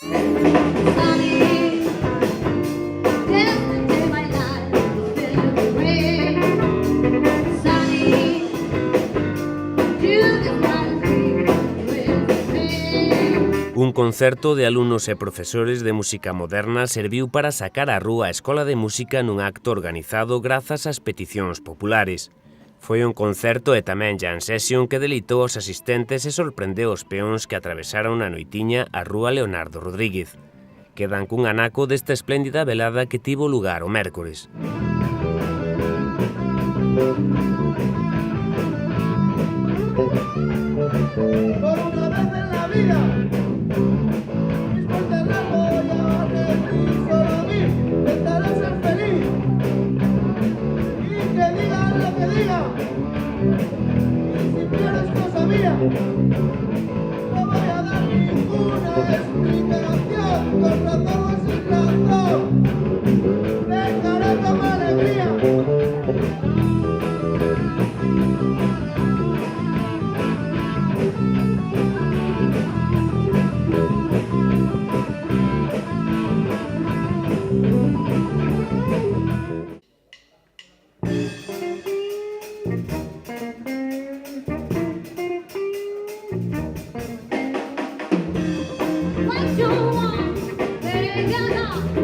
Un concerto de alumnos e profesores de música moderna serviu para sacar á rúa a Escola de Música nun acto organizado grazas ás peticións populares. Foi un concerto e tamén jam session que delitou os asistentes e sorprendeu os peóns que atravesaron na noitiña a rúa Leonardo Rodríguez. Quedan cun anaco desta espléndida velada que tivo lugar o mércores. No voy a dar ninguna explicación, con razón o sin razón, dejaré como alegría. What you want, baby, you know.